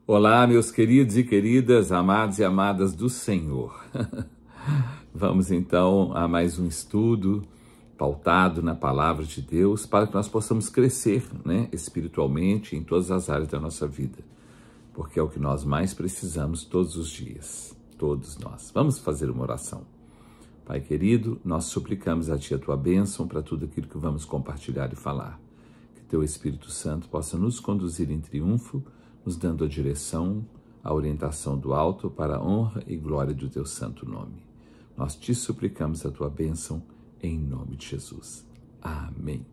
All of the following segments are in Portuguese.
Olá, meus queridos e queridas, amados e amadas do Senhor. Vamos então a mais um estudo pautado na Palavra de Deus para que nós possamos crescer, espiritualmente em todas as áreas da nossa vida, porque é o que nós mais precisamos todos os dias, todos nós. Vamos fazer uma oração. Pai querido, nós suplicamos a Ti a Tua bênção para tudo aquilo que vamos compartilhar e falar. Que Teu Espírito Santo possa nos conduzir em triunfo, nos dando a direção, a orientação do alto para a honra e glória do Teu santo nome. Nós Te suplicamos a Tua bênção em nome de Jesus. Amém.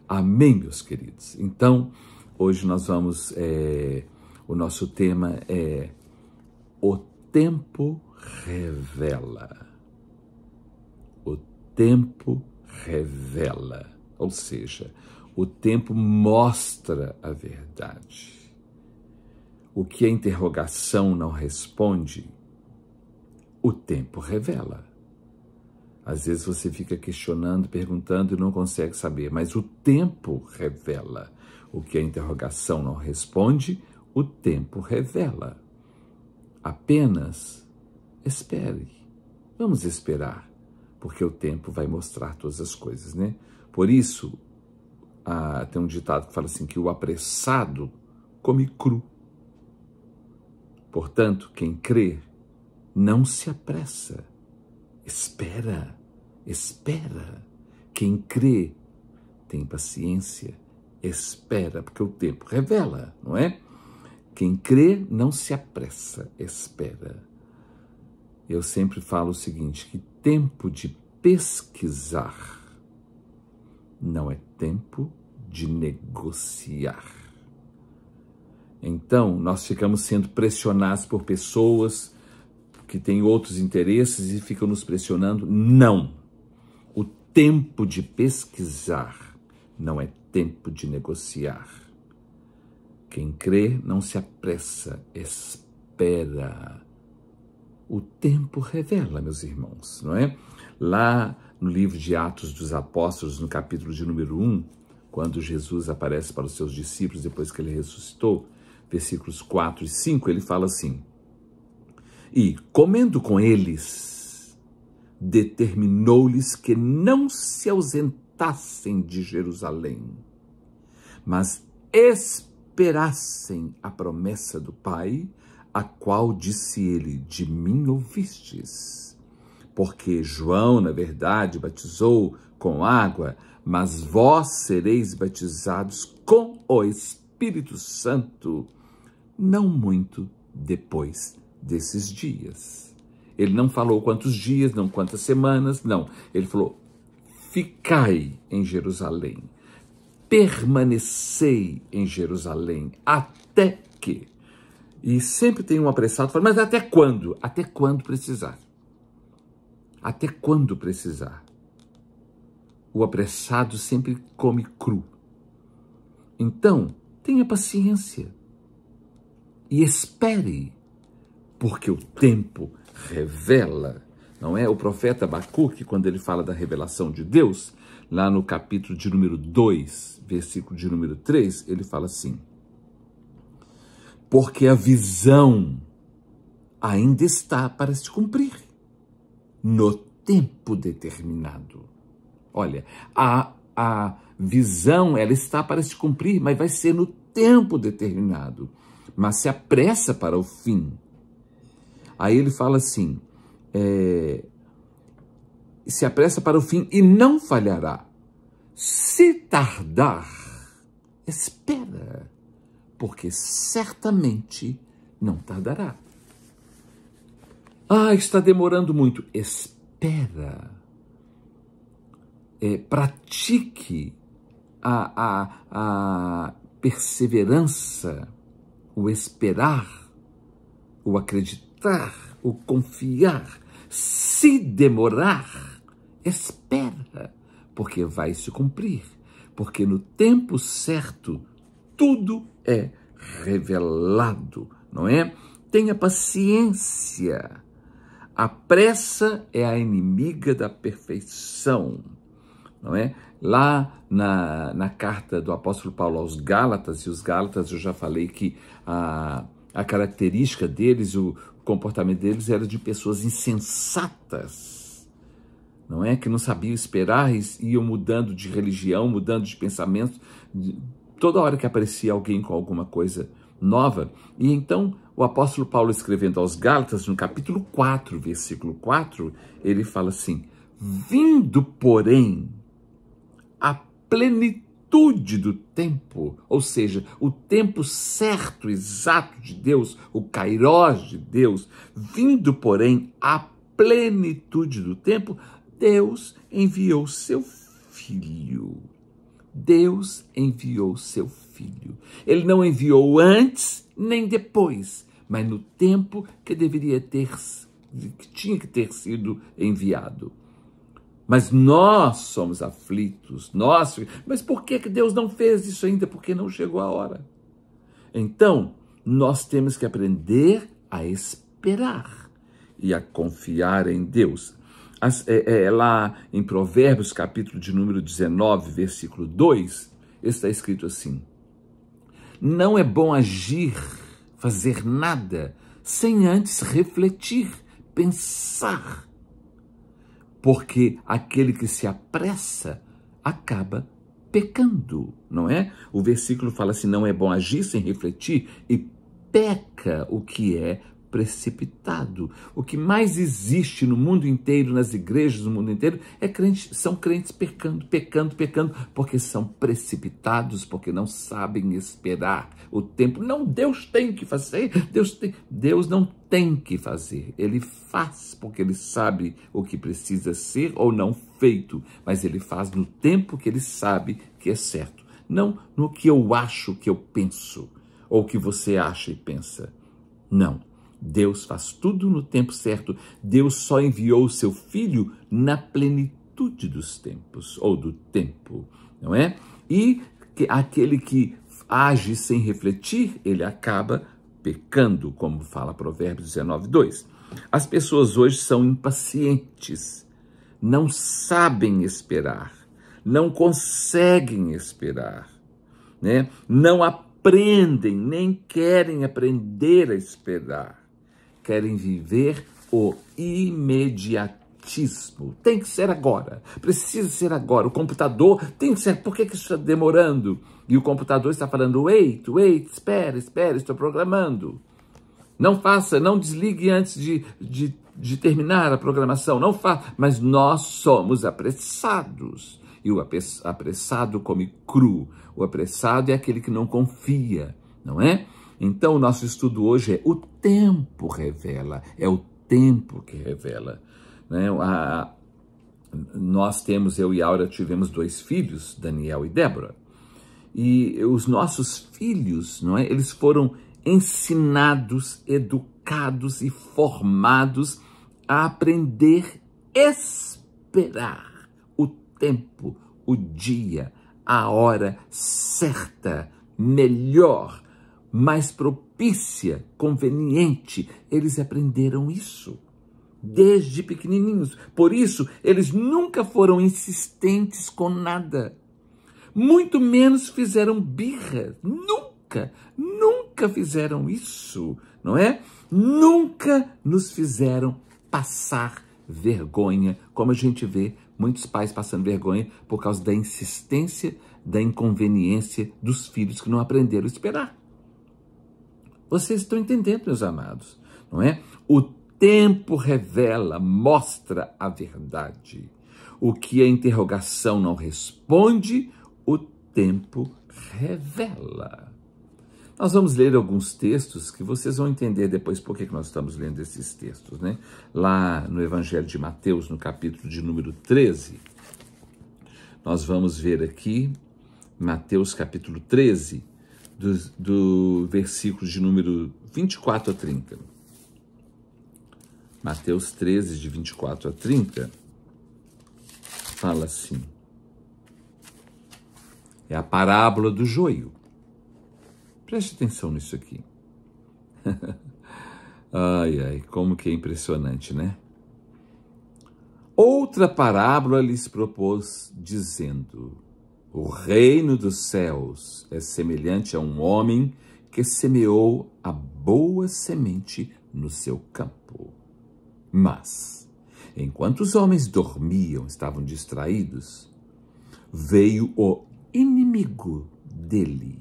Amém, meus queridos. Então, hoje nós vamos, o nosso tema é O Tempo Revela. O tempo revela, ou seja, o tempo mostra a verdade. O que a interrogação não responde, o tempo revela. Às vezes você fica questionando, perguntando e não consegue saber, mas o tempo revela. O que a interrogação não responde, o tempo revela. Apenas espere. Vamos esperar, porque o tempo vai mostrar todas as coisas, né? Por isso, tem um ditado que fala assim, que o apressado come cru. Portanto, quem crê, não se apressa. Espera, espera. Quem crê, tem paciência, espera, porque o tempo revela, não é? Quem crê, não se apressa, espera. Eu sempre falo o seguinte, que tempo de pesquisar não é tempo de negociar. Então, nós ficamos sendo pressionados por pessoas que têm outros interesses e ficam nos pressionando. Não! O tempo de pesquisar não é tempo de negociar. Quem crê não se apressa, espera. O tempo revela, meus irmãos, não é? Lá no livro de Atos dos Apóstolos, no capítulo de número 1, quando Jesus aparece para os seus discípulos depois que ele ressuscitou, versículos 4 e 5, ele fala assim: E, comendo com eles, determinou-lhes que não se ausentassem de Jerusalém, mas esperassem a promessa do Pai, a qual disse ele, de mim ouvistes. Porque João, na verdade, batizou com água, mas vós sereis batizados com o Espírito Santo, não muito depois desses dias. Ele não falou quantos dias, não quantas semanas, não. Ele falou, ficai em Jerusalém, permanecei em Jerusalém, até que... E sempre tem um apressado, fala, mas até quando? Até quando precisar. Até quando precisar. O apressado sempre come cru. Então, tenha paciência e espere, porque o tempo revela, não é? O profeta Abacuque, quando ele fala da revelação de Deus, lá no capítulo de número 2, versículo de número 3, ele fala assim, porque a visão ainda está para se cumprir, no tempo determinado. Olha, a visão, ela está para se cumprir, mas vai ser no tempo determinado. Mas se apressa para o fim. Aí ele fala assim, se apressa para o fim e não falhará. Se tardar, espera, porque certamente não tardará. Está demorando muito. Espera. Pratique a perseverança, o esperar, o acreditar, o confiar. Se demorar, espera, porque vai se cumprir. Porque no tempo certo, tudo é revelado, não é? Tenha paciência. A pressa é a inimiga da perfeição, não é? Lá na carta do apóstolo Paulo aos Gálatas, e os Gálatas eu já falei que A característica deles, o comportamento deles era de pessoas insensatas, não é? Que não sabiam esperar e iam mudando de religião, mudando de pensamento, toda hora que aparecia alguém com alguma coisa nova. E então o apóstolo Paulo, escrevendo aos Gálatas, no capítulo 4, versículo 4, ele fala assim: vindo, porém, a plenitude do tempo, ou seja, o tempo certo, exato de Deus, o kairós de Deus, vindo, porém, a plenitude do tempo, Deus enviou seu Filho. Deus enviou seu Filho. Ele não enviou antes nem depois, mas no tempo que tinha que ter sido enviado. Mas nós somos aflitos, mas por que Deus não fez isso ainda? Porque não chegou a hora. Então, nós temos que aprender a esperar e a confiar em Deus. Lá em Provérbios, capítulo de número 19, versículo 2, está escrito assim: não é bom agir, fazer nada, sem antes refletir, pensar, porque aquele que se apressa acaba pecando, não é? O versículo fala assim: não é bom agir sem refletir, e peca o que é precipitado. O que mais existe no mundo inteiro, nas igrejas do mundo inteiro, são crentes pecando, porque são precipitados, porque não sabem esperar o tempo. Não, Deus tem que fazer, Deus não tem que fazer. Ele faz porque ele sabe o que precisa ser ou não feito, mas ele faz no tempo que ele sabe que é certo, não no que eu acho que eu penso, ou que você acha e pensa. Não. Deus faz tudo no tempo certo. Deus só enviou o seu Filho na plenitude dos tempos, ou do tempo, não é? E aquele que age sem refletir, ele acaba pecando, como fala Provérbios 19, 2. As pessoas hoje são impacientes, não sabem esperar, não conseguem esperar, né? Não aprendem, nem querem aprender a esperar. Querem viver o imediatismo. Tem que ser agora, precisa ser agora. O computador tem que ser. Por que isso está demorando? E o computador está falando: wait, espera, estou programando. Não faça, não desligue antes de terminar a programação. Não faça. Mas nós somos apressados. E o apressado come cru. O apressado é aquele que não confia, não é? Então, o nosso estudo hoje é o tempo revela, é o tempo que revela, né? Eu e Aura tivemos 2 filhos, Daniel e Débora, e os nossos filhos, não é? Eles foram ensinados, educados e formados a aprender a esperar o tempo, o dia, a hora certa, melhor, mais propícia, conveniente. Eles aprenderam isso desde pequenininhos. Por isso, eles nunca foram insistentes com nada. Muito menos fizeram birra. Nunca fizeram isso, não é? Nunca nos fizeram passar vergonha, como a gente vê muitos pais passando vergonha por causa da insistência, da inconveniência dos filhos que não aprenderam a esperar. Vocês estão entendendo, meus amados, não é? O tempo revela, mostra a verdade. O que a interrogação não responde, o tempo revela. Nós vamos ler alguns textos que vocês vão entender depois por que nós estamos lendo esses textos, né? Lá no Evangelho de Mateus, no capítulo de número 13, nós vamos ver aqui, Mateus capítulo 13, do versículo de número 24 a 30. Mateus 13, de 24 a 30, fala assim. É a parábola do joio. Preste atenção nisso aqui. Ai, como que é impressionante, né? Outra parábola lhes propôs, dizendo: o reino dos céus é semelhante a um homem que semeou a boa semente no seu campo. Mas, enquanto os homens dormiam, estavam distraídos, veio o inimigo dele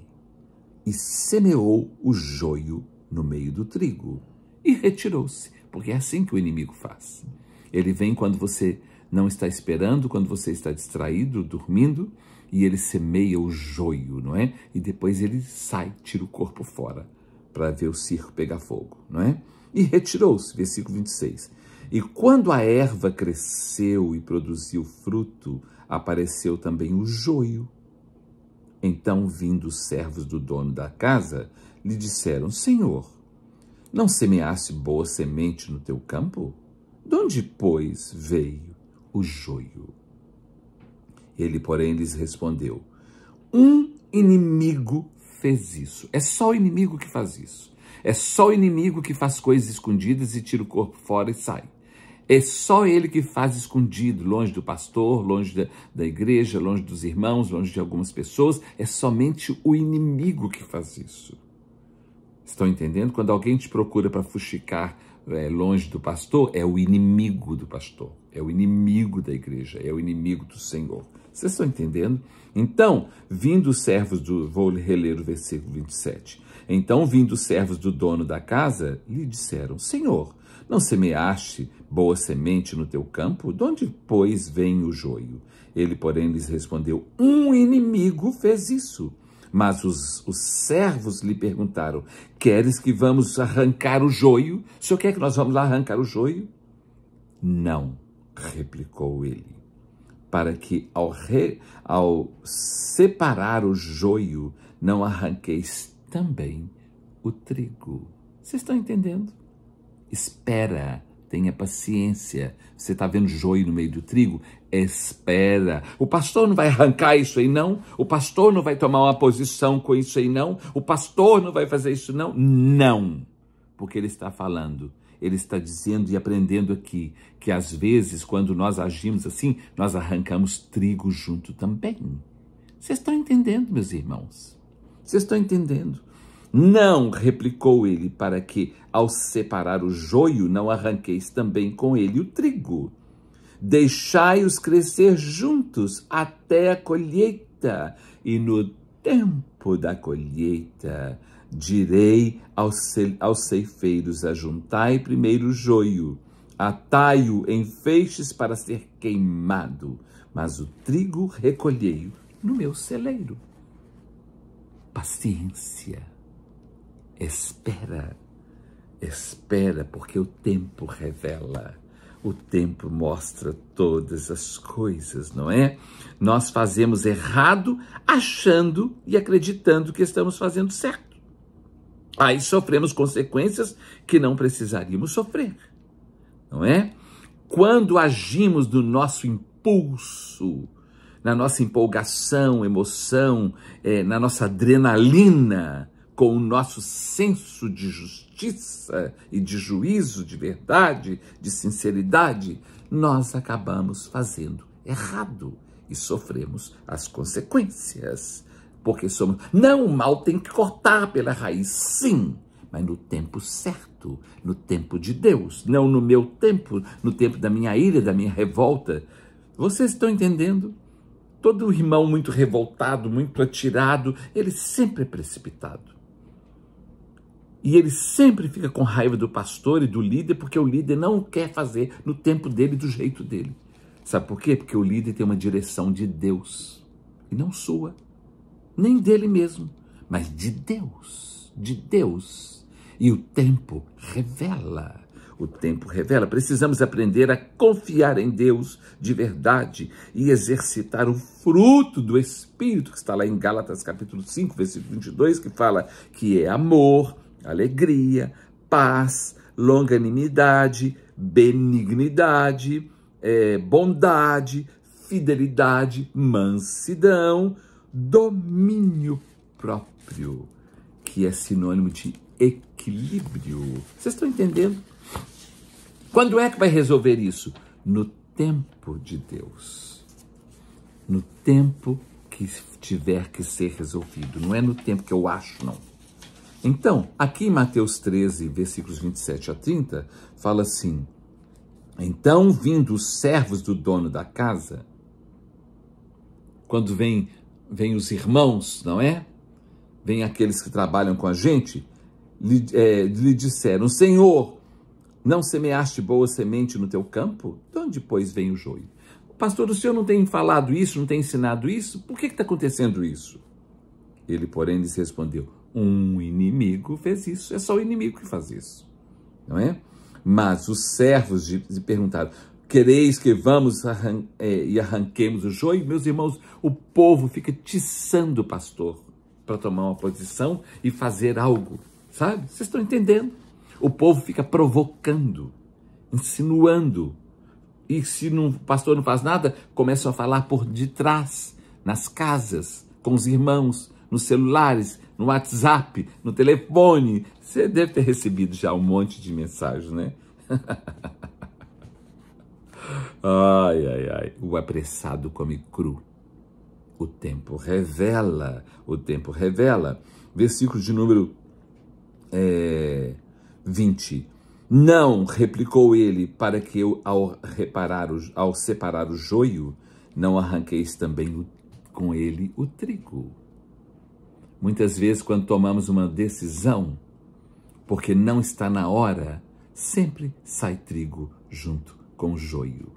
e semeou o joio no meio do trigo e retirou-se, porque é assim que o inimigo faz. Ele vem quando você não está esperando, quando você está distraído, dormindo, e ele semeia o joio, não é? E depois ele sai, tira o corpo fora, para ver o circo pegar fogo, não é? E retirou-se, versículo 26. E quando a erva cresceu e produziu fruto, apareceu também o joio. Então, vindo os servos do dono da casa, lhe disseram: Senhor, não semeaste boa semente no teu campo? De onde, pois, veio o joio? Ele, porém, lhes respondeu: um inimigo fez isso. É só o inimigo que faz isso. É só o inimigo que faz coisas escondidas e tira o corpo fora e sai. É só ele que faz escondido, longe do pastor, longe da igreja, longe dos irmãos, longe de algumas pessoas. É somente o inimigo que faz isso. Estão entendendo? Quando alguém te procura para fuxicar longe do pastor, é o inimigo do pastor, é o inimigo da igreja, é o inimigo do Senhor. Vocês estão entendendo? Então, vindo os servos vou reler o versículo 27. Então, vindo os servos do dono da casa, lhe disseram: Senhor, não semeaste boa semente no teu campo? De onde, pois, vem o joio? Ele, porém, lhes respondeu: um inimigo fez isso. Mas os servos lhe perguntaram: queres que vamos arrancar o joio? O senhor quer que nós vamos lá arrancar o joio? Não, replicou ele, para que ao separar o joio, não arranqueis também o trigo. Vocês estão entendendo? Espera, tenha paciência. Você está vendo joio no meio do trigo? Espera. O pastor não vai arrancar isso aí, não. O pastor não vai tomar uma posição com isso aí, não. O pastor não vai fazer isso, não. Não. Porque ele está falando, ele está dizendo e aprendendo aqui que às vezes, quando nós agimos assim, nós arrancamos trigo junto também. Vocês estão entendendo, meus irmãos? Vocês estão entendendo? Não, replicou ele, para que, ao separar o joio, não arranqueis também com ele o trigo. Deixai-os crescer juntos até a colheita, e no tempo da colheita direi aos ceifeiros: ajuntai primeiro o joio, atai-o em feixes para ser queimado, mas o trigo recolhei no meu celeiro. Paciência. Espera, porque o tempo revela, o tempo mostra todas as coisas, não é? Nós fazemos errado achando e acreditando que estamos fazendo certo. Aí sofremos consequências que não precisaríamos sofrer, não é? Quando agimos do nosso impulso, na nossa empolgação, emoção, na nossa adrenalina, com o nosso senso de justiça e de juízo, de verdade, de sinceridade, nós acabamos fazendo errado e sofremos as consequências. Porque somos... Não, o mal tem que cortar pela raiz, sim, mas no tempo certo, no tempo de Deus, não no meu tempo, no tempo da minha ira, da minha revolta. Vocês estão entendendo? Todo irmão muito revoltado, muito atirado, ele sempre é precipitado. E ele sempre fica com raiva do pastor e do líder, porque o líder não quer fazer no tempo dele, do jeito dele. Sabe por quê? Porque o líder tem uma direção de Deus, e não sua, nem dele mesmo, mas de Deus, de Deus. E o tempo revela, Precisamos aprender a confiar em Deus de verdade e exercitar o fruto do Espírito, que está lá em Gálatas capítulo 5, versículo 22, que fala que é amor, alegria, paz, longanimidade, benignidade, bondade, fidelidade, mansidão, domínio próprio, que é sinônimo de equilíbrio. Vocês estão entendendo? Quando é que vai resolver isso? No tempo de Deus. No tempo que tiver que ser resolvido. Não é no tempo que eu acho, não. Então, aqui em Mateus 13, versículos 27 a 30, fala assim: então, vindo os servos do dono da casa, quando vem os irmãos, não é? Vem aqueles que trabalham com a gente, lhe disseram: Senhor, não semeaste boa semente no teu campo? De onde, pois, vem o joio? Pastor, o senhor não tem falado isso, não tem ensinado isso? Por que está acontecendo isso? Ele, porém, lhes respondeu: um inimigo fez isso. É só o inimigo que faz isso, não é? Mas os servos lhe perguntaram: quereis que vamos e arranquemos o joio? Meus irmãos, o povo fica tiçando o pastor para tomar uma posição e fazer algo, sabe? Vocês estão entendendo? O povo fica provocando, insinuando. E se o pastor não faz nada, começam a falar por detrás, nas casas, com os irmãos, nos celulares, no WhatsApp, no telefone. Você deve ter recebido já um monte de mensagens, né? Ai, ai, ai. O apressado come cru. O tempo revela. O tempo revela. Versículo de número 20. Não, replicou ele, para que eu, ao separar o joio, não arranqueis também com ele o trigo. Muitas vezes, quando tomamos uma decisão, porque não está na hora, sempre sai trigo junto com o joio.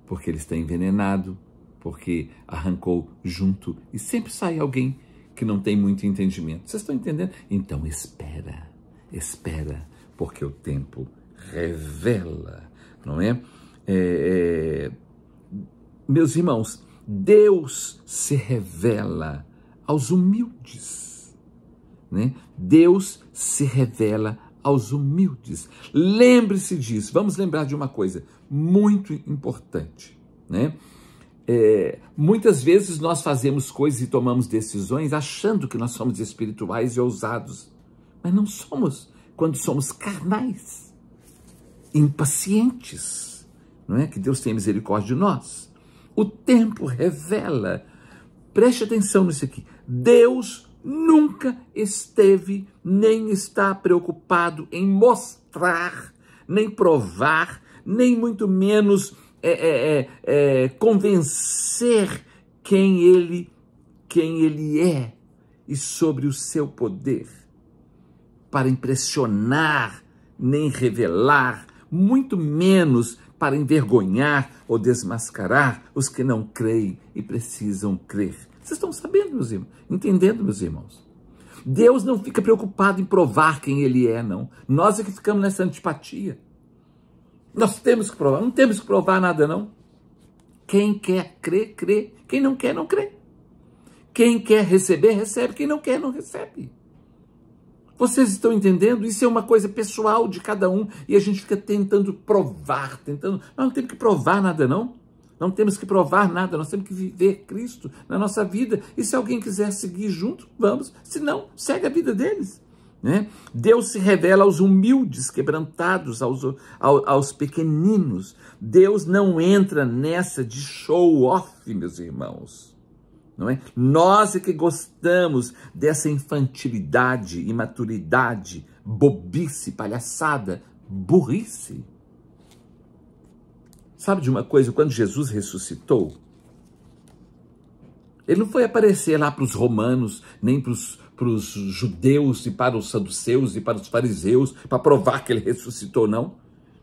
Porque ele está envenenado, porque arrancou junto, e sempre sai alguém que não tem muito entendimento. Vocês estão entendendo? Então espera, porque o tempo revela, não é? Meus irmãos, Deus se revela aos humildes, né? Deus se revela aos humildes. Lembre-se disso. Vamos lembrar de uma coisa muito importante, né? Muitas vezes nós fazemos coisas e tomamos decisões achando que nós somos espirituais e ousados, mas não somos. Quando somos carnais, impacientes, não é? Que Deus tenha misericórdia de nós. O tempo revela. Preste atenção nisso aqui. Deus nunca esteve, nem está preocupado em mostrar, nem provar, nem muito menos convencer quem ele é e sobre o seu poder, para impressionar, nem revelar, muito menos para envergonhar ou desmascarar os que não creem e precisam crer. Vocês estão sabendo, meus irmãos? Entendendo, meus irmãos? Deus não fica preocupado em provar quem ele é, não. Nós é que ficamos nessa antipatia. Nós temos que provar. Não temos que provar nada, não. Quem quer crer, crê. Quem não quer, não crê. Quem quer receber, recebe. Quem não quer, não recebe. Vocês estão entendendo? Isso é uma coisa pessoal de cada um e a gente fica tentando provar, Nós não temos que provar nada, não. Não temos que provar nada, nós temos que viver Cristo na nossa vida. E se alguém quiser seguir junto, vamos. Se não, segue a vida deles, né? Deus se revela aos humildes, quebrantados, aos pequeninos. Deus não entra nessa de show-off, meus irmãos. Não é? Nós é que gostamos dessa infantilidade, imaturidade, bobice, palhaçada, burrice. Sabe de uma coisa? Quando Jesus ressuscitou, ele não foi aparecer lá para os romanos, nem para os judeus e para os saduceus e para os fariseus, para provar que ele ressuscitou, não.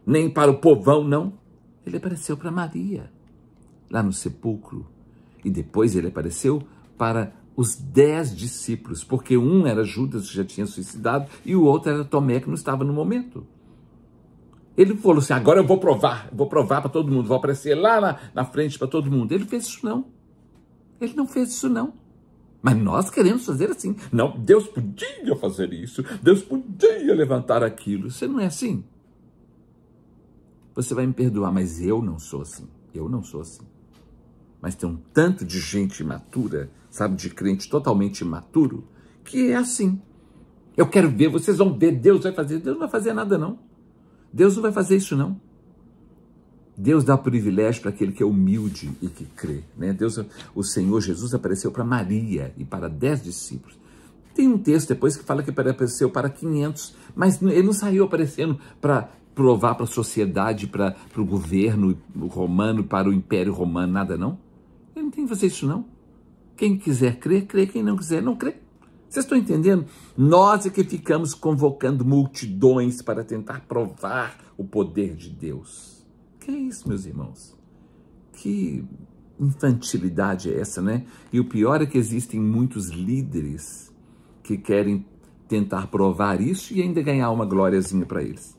Nem para o povão, não. Ele apareceu para Maria, lá no sepulcro. E depois ele apareceu para os 10 discípulos, porque um era Judas, que já tinha suicidado, e o outro era Tomé, que não estava no momento. Ele falou assim: agora eu vou provar para todo mundo, vou aparecer lá na frente para todo mundo. Ele fez isso não. Ele não fez isso não. Mas nós queremos fazer assim. Não, Deus podia fazer isso, Deus podia levantar aquilo. Você não é assim? Você vai me perdoar, mas eu não sou assim. Eu não sou assim. Mas tem um tanto de gente imatura, sabe, de crente totalmente imaturo, que é assim. Eu quero ver, vocês vão ver, Deus vai fazer. Deus não vai fazer nada não. Deus não vai fazer isso não. Deus dá privilégio para aquele que é humilde e que crê, né? O Senhor Jesus apareceu para Maria e para 10 discípulos. Tem um texto depois que fala que apareceu para 500, mas ele não saiu aparecendo para provar para a sociedade, para o governo romano, para o Império Romano, nada não. Ele não tem que fazer isso não. Quem quiser crer, crê. Quem não quiser, não crê. Vocês estão entendendo? Nós é que ficamos convocando multidões para tentar provar o poder de Deus. Que é isso, meus irmãos? Que infantilidade é essa, né? E o pior é que existem muitos líderes que querem tentar provar isso e ainda ganhar uma glóriazinha para eles,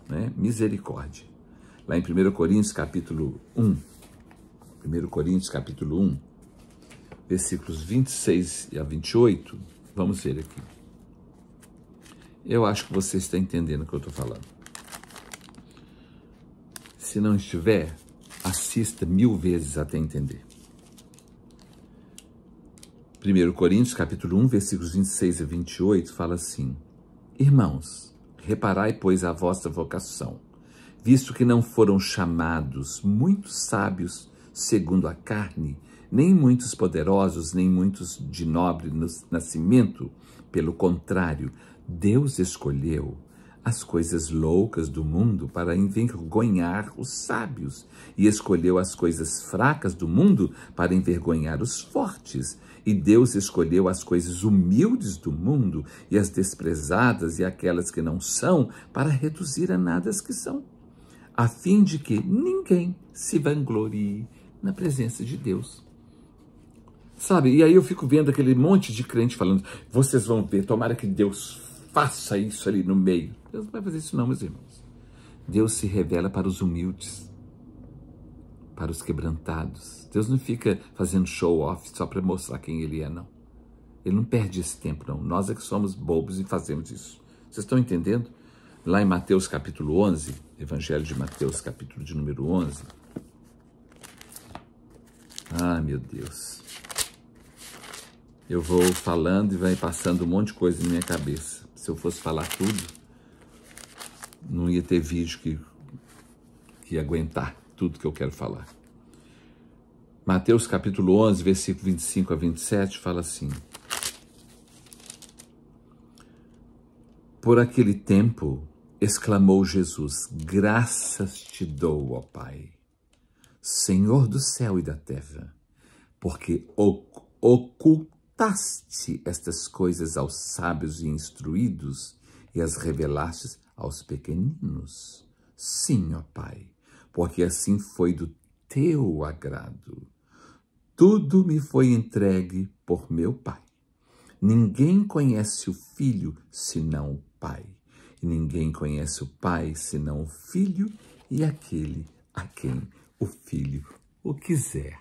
né? Misericórdia. Lá em 1 Coríntios capítulo 1, 1 Coríntios capítulo 1, versículos 26 a 28, vamos ver aqui. Eu acho que você está entendendo o que eu estou falando. Se não estiver, assista 1000 vezes até entender. 1 Coríntios, capítulo 1, versículos 26 a 28, fala assim: Irmãos, reparai, pois, a vossa vocação, visto que não foram chamados muitos sábios segundo a carne, nem muitos poderosos, nem muitos de nobre nascimento. Pelo contrário, Deus escolheu as coisas loucas do mundo para envergonhar os sábios, e escolheu as coisas fracas do mundo para envergonhar os fortes. E Deus escolheu as coisas humildes do mundo e as desprezadas e aquelas que não são para reduzir a nada as que são, a fim de que ninguém se vanglorie na presença de Deus. Sabe, e aí eu fico vendo aquele monte de crente falando, vocês vão ver, tomara que Deus faça isso ali no meio. Deus não vai fazer isso não, meus irmãos. Deus se revela para os humildes, para os quebrantados. Deus não fica fazendo show-off só para mostrar quem Ele é, não. Ele não perde esse tempo, não. Nós é que somos bobos e fazemos isso. Vocês estão entendendo? Lá em Mateus capítulo 11, Evangelho de Mateus capítulo de número 11. Ah, meu Deus. Eu vou falando e vai passando um monte de coisa na minha cabeça. Se eu fosse falar tudo, não ia ter vídeo que ia aguentar tudo que eu quero falar. Mateus capítulo 11, versículo 25 a 27, fala assim: Por aquele tempo, exclamou Jesus, graças te dou, ó Pai, Senhor do céu e da terra, porque ocultaste estas coisas aos sábios e instruídos e as revelaste aos pequeninos. Sim, ó Pai, porque assim foi do teu agrado. Tudo me foi entregue por meu Pai. Ninguém conhece o Filho senão o Pai, e ninguém conhece o Pai senão o Filho e aquele a quem o Filho o quiser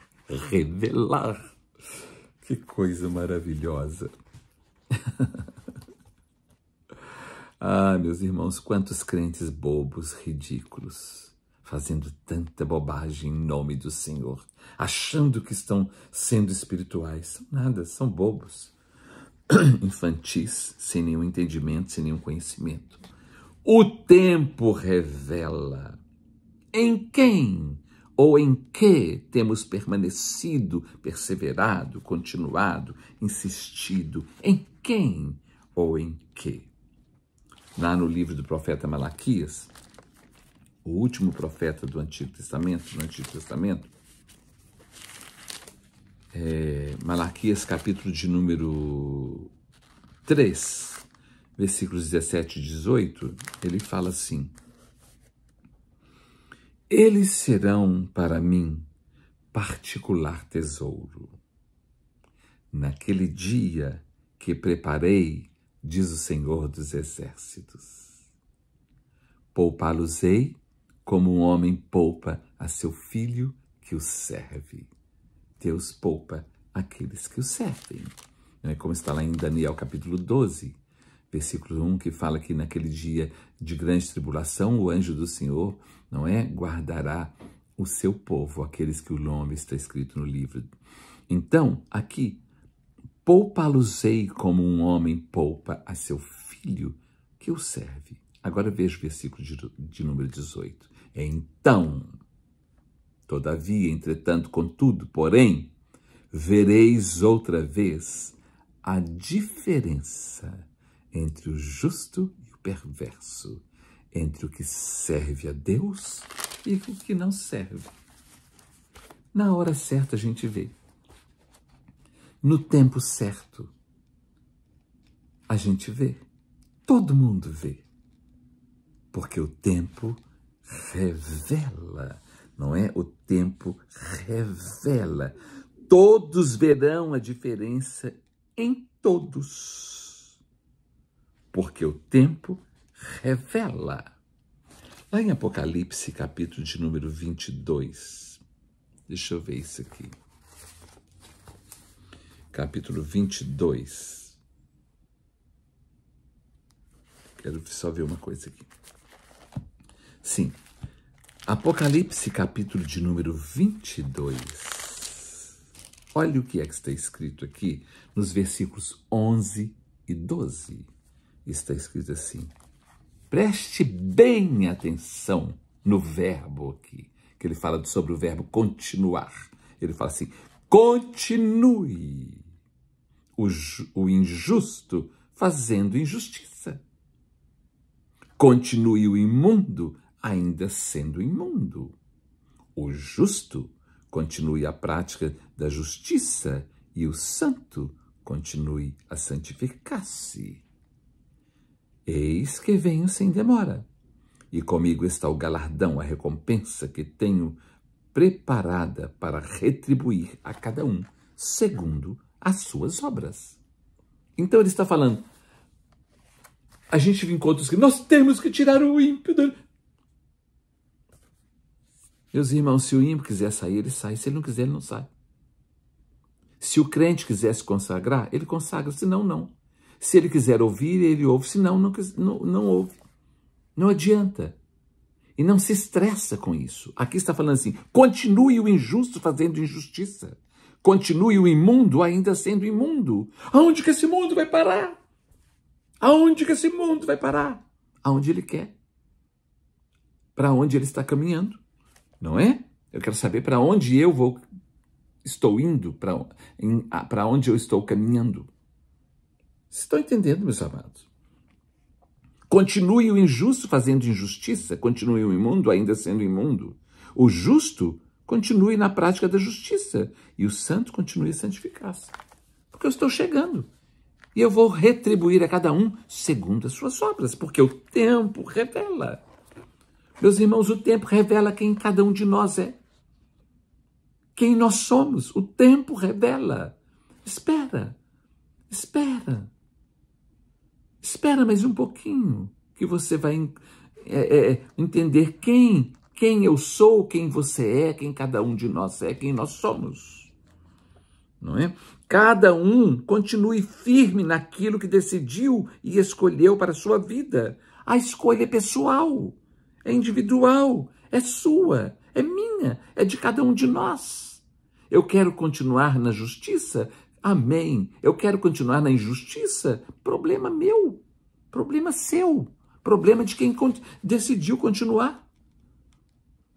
revelar. Que coisa maravilhosa! Ah, meus irmãos, quantos crentes bobos, ridículos, fazendo tanta bobagem em nome do Senhor, achando que estão sendo espirituais. São nada, são bobos, infantis, sem nenhum entendimento, sem nenhum conhecimento. O tempo revela em quem ou em que temos permanecido, perseverado, continuado, insistido. Em quem ou em que? Lá no livro do profeta Malaquias, o último profeta do Antigo Testamento, Malaquias capítulo de número 3, versículos 17 e 18, ele fala assim: Eles serão para mim particular tesouro. Naquele dia que preparei, diz o Senhor dos Exércitos, poupá-los-ei como um homem poupa a seu filho que o serve. Deus poupa aqueles que o servem. Não é como está lá em Daniel capítulo 12, versículo 1, que fala que naquele dia de grande tribulação, o anjo do Senhor, não é, guardará o seu povo, aqueles que o nome está escrito no livro. Então, aqui, poupá-los-ei como um homem poupa a seu filho que o serve. Agora veja o versículo de número 18. Então, todavia, entretanto, contudo, porém, vereis outra vez a diferença entre o justo e o perverso, entre o que serve a Deus e o que não serve. Na hora certa a gente vê. No tempo certo, a gente vê. Todo mundo vê. Porque o tempo revela, não é? O tempo revela. Todos verão a diferença em todos. Porque o tempo revela. Lá em Apocalipse, capítulo de número 22. Deixa eu ver isso aqui. Capítulo 22. Quero só ver uma coisa aqui. Sim. Apocalipse, capítulo de número 22. Olha o que é que está escrito aqui nos versículos 11 e 12. Está escrito assim. Preste bem atenção no verbo aqui, que ele fala sobre o verbo continuar. Ele fala assim, continue o injusto fazendo injustiça. Continue o imundo ainda sendo imundo. O justo continue a prática da justiça e o santo continue a santificar-se. Eis que venho sem demora, e comigo está o galardão, a recompensa que tenho preparada para retribuir a cada um, segundo as suas obras. Então ele está falando, a gente encontra os que nós temos que tirar o ímpio. Meus irmãos, se o ímpio quiser sair, ele sai. Se ele não quiser, ele não sai. Se o crente quiser se consagrar, ele consagra, senão não. Se ele quiser ouvir, ele ouve, senão não ouve. Não adianta. E não se estressa com isso. Aqui está falando assim, continue o injusto fazendo injustiça. Continue o imundo ainda sendo imundo. Aonde que esse mundo vai parar? Aonde que esse mundo vai parar? Aonde ele quer. Para onde ele está caminhando. Não é? Eu quero saber para onde eu estou indo, para onde eu estou caminhando. Vocês estão entendendo, meus amados? Continue o injusto fazendo injustiça, continue o imundo ainda sendo imundo. O justo continue na prática da justiça e o santo continue a santificar-se. Porque eu estou chegando e eu vou retribuir a cada um segundo as suas obras, porque o tempo revela. Meus irmãos, o tempo revela quem cada um de nós é. Quem nós somos. O tempo revela. Espera. Espera mais um pouquinho, que você vai entender quem eu sou, quem você é, quem cada um de nós é, quem nós somos. Não é? Cada um continue firme naquilo que decidiu e escolheu para a sua vida. A escolha é pessoal, é individual, é sua, é minha, é de cada um de nós. Eu quero continuar na justiça? Amém. Eu quero continuar na injustiça? Problema meu. Problema seu. Problema de quem decidiu continuar.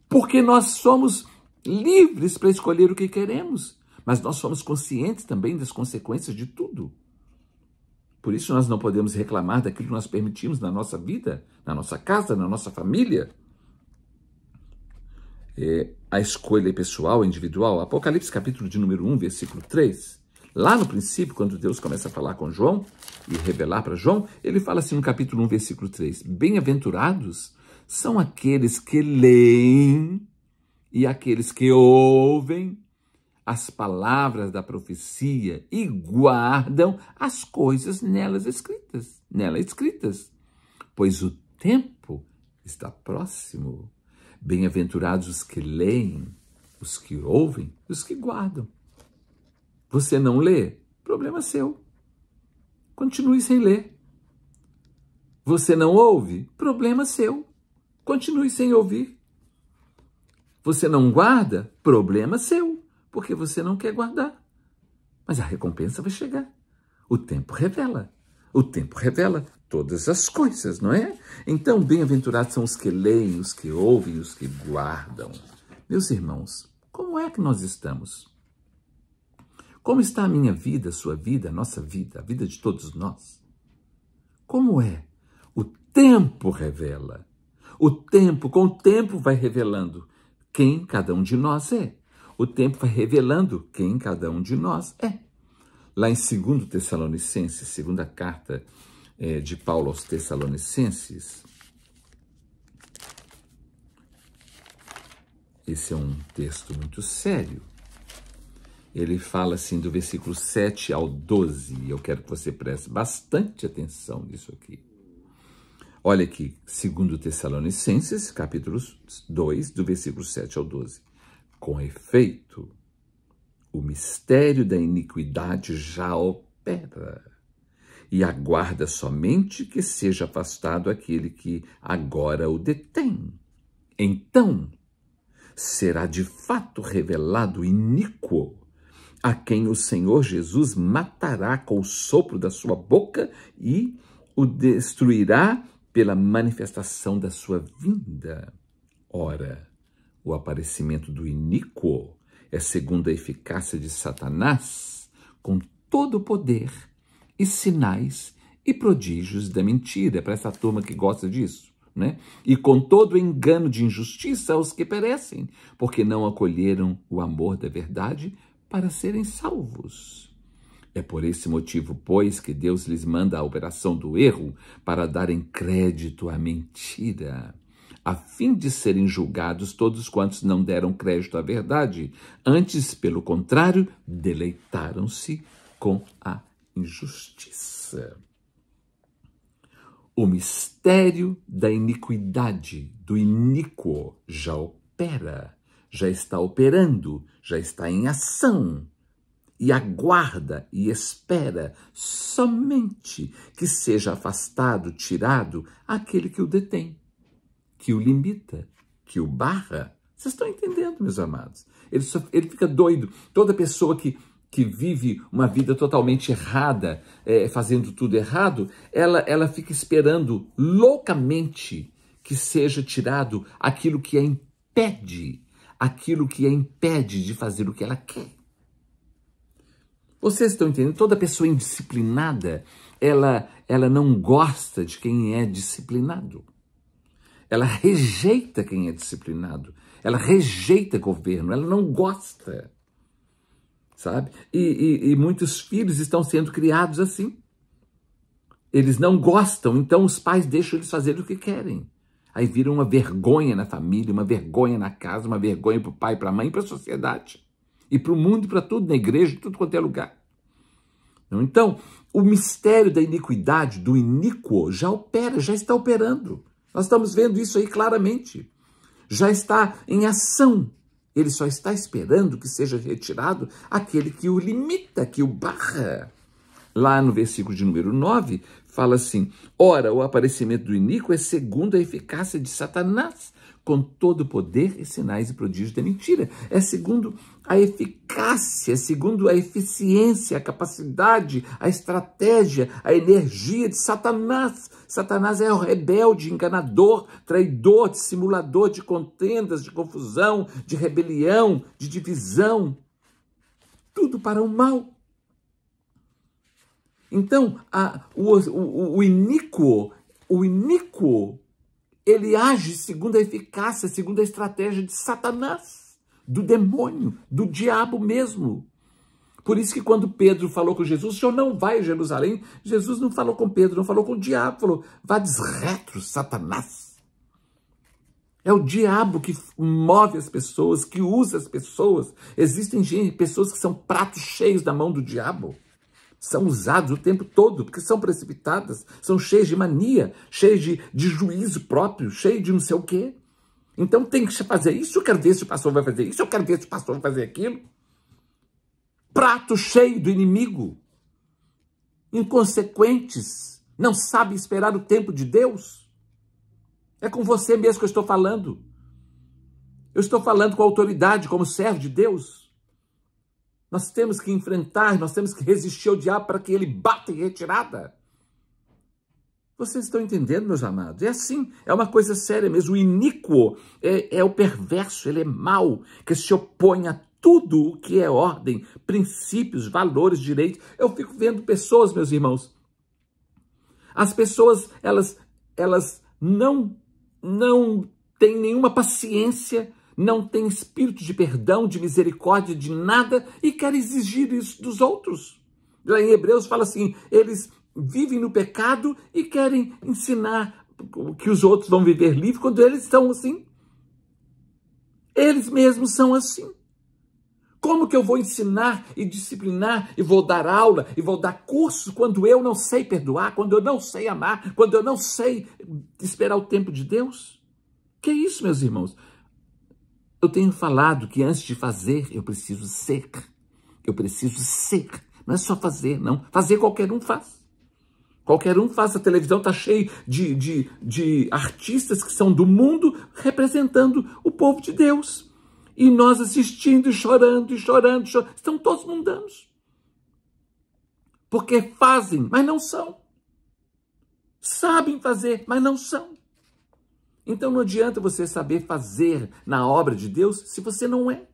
Porque nós somos livres para escolher o que queremos. Mas nós somos conscientes também das consequências de tudo. Por isso nós não podemos reclamar daquilo que nós permitimos na nossa vida, na nossa casa, na nossa família. A escolha é pessoal, individual. Apocalipse capítulo de número 1, versículo 3. Lá no princípio, quando Deus começa a falar com João e revelar para João, ele fala assim no capítulo 1, versículo 3. Bem-aventurados são aqueles que leem e aqueles que ouvem as palavras da profecia e guardam as coisas nela escritas, pois o tempo está próximo. Bem-aventurados os que leem, os que ouvem, os que guardam. Você não lê? Problema seu. Continue sem ler. Você não ouve? Problema seu. Continue sem ouvir. Você não guarda? Problema seu, porque você não quer guardar. Mas a recompensa vai chegar. O tempo revela. O tempo revela todas as coisas, não é? Então, bem-aventurados são os que leem, os que ouvem, os que guardam. Meus irmãos, como é que nós estamos? Como está a minha vida, a sua vida, a nossa vida, a vida de todos nós? Como é? O tempo revela. Com o tempo vai revelando quem cada um de nós é. O tempo vai revelando quem cada um de nós é. Lá em 2 Tessalonicenses, segunda carta de Paulo aos Tessalonicenses, esse é um texto muito sério. Ele fala assim do versículo 7 ao 12, e eu quero que você preste bastante atenção nisso aqui. Olha aqui, 2 Tessalonicenses, capítulo 2, do versículo 7 ao 12. Com efeito, o mistério da iniquidade já opera, e aguarda somente que seja afastado aquele que agora o detém. Então, será de fato revelado o iníquo, a quem o Senhor Jesus matará com o sopro da sua boca e o destruirá pela manifestação da sua vinda. Ora, o aparecimento do iníquo é segundo a eficácia de Satanás, com todo o poder e sinais e prodígios da mentira, para essa turma que gosta disso, né? E com todo o engano de injustiça aos que perecem, porque não acolheram o amor da verdade para serem salvos. É por esse motivo, pois, que Deus lhes manda a operação do erro para darem crédito à mentira, a fim de serem julgados todos quantos não deram crédito à verdade, antes, pelo contrário, deleitaram-se com a injustiça. O mistério da iniquidade, do iníquo, já opera, já está operando, já está em ação, e aguarda e espera somente que seja afastado, tirado, aquele que o detém, que o limita, que o barra. Vocês estão entendendo, meus amados? Ele fica doido. Toda pessoa que vive uma vida totalmente errada, fazendo tudo errado, ela fica esperando loucamente que seja tirado aquilo que a impede de fazer o que ela quer. Vocês estão entendendo? Toda pessoa indisciplinada, ela não gosta de quem é disciplinado. Ela rejeita quem é disciplinado. Ela rejeita governo, ela não gosta. Sabe? E muitos filhos estão sendo criados assim. Eles não gostam, então os pais deixam eles fazerem o que querem. Aí vira uma vergonha na família, uma vergonha na casa, uma vergonha para o pai, para a mãe, para a sociedade. E para o mundo, para tudo, na igreja, tudo quanto é lugar. Então, o mistério da iniquidade, do iníquo, já opera, já está operando. Nós estamos vendo isso aí claramente. Já está em ação. Ele só está esperando que seja retirado aquele que o limita, que o barra. Lá no versículo de número 9, fala assim: ora, o aparecimento do iníquo é segundo a eficácia de Satanás, com todo o poder e sinais e prodígios da mentira. É segundo a eficácia, segundo a eficiência, a capacidade, a estratégia, a energia de Satanás. Satanás é o rebelde, enganador, traidor, dissimulador de contendas, de confusão, de rebelião, de divisão. Tudo para o mal. Então, o iníquo, ele age segundo a eficácia, segundo a estratégia de Satanás, do demônio, do diabo mesmo. Por isso que quando Pedro falou com Jesus, o senhor não vai a Jerusalém, Jesus não falou com Pedro, não falou com o diabo, falou: vá desretro, Satanás. É o diabo que move as pessoas, que usa as pessoas. Existem pessoas que são pratos cheios da mão do diabo. São usados o tempo todo, porque são precipitadas, são cheias de mania, cheias de juízo próprio, cheias de não sei o quê. Então tem que fazer isso, eu quero ver se o pastor vai fazer isso, eu quero ver se o pastor vai fazer aquilo. Prato cheio do inimigo. Inconsequentes, não sabem esperar o tempo de Deus. É com você mesmo que eu estou falando. Eu estou falando com autoridade, como servo de Deus. Nós temos que enfrentar, nós temos que resistir ao diabo para que ele bata em retirada. Vocês estão entendendo, meus amados? É assim, é uma coisa séria mesmo. O iníquo é o perverso, ele é mau, que se opõe a tudo o que é ordem, princípios, valores, direitos. Eu fico vendo pessoas, meus irmãos. As pessoas, elas não têm nenhuma paciência, não têm espírito de perdão, de misericórdia, de nada, e querem exigir isso dos outros. Lá em Hebreus fala assim, eles vivem no pecado e querem ensinar que os outros vão viver livre quando eles estão assim. Eles mesmos são assim. Como que eu vou ensinar e disciplinar e vou dar aula e vou dar curso quando eu não sei perdoar, quando eu não sei amar, quando eu não sei esperar o tempo de Deus? Que é isso, meus irmãos? Eu tenho falado que antes de fazer, eu preciso ser. Eu preciso ser. Não é só fazer, não. Fazer qualquer um faz. Qualquer um faz. A televisão está cheia de artistas que são do mundo representando o povo de Deus. E nós assistindo e chorando, e chorando, chorando. Estão todos mundanos. Porque fazem, mas não são. Sabem fazer, mas não são. Então não adianta você saber fazer na obra de Deus se você não é.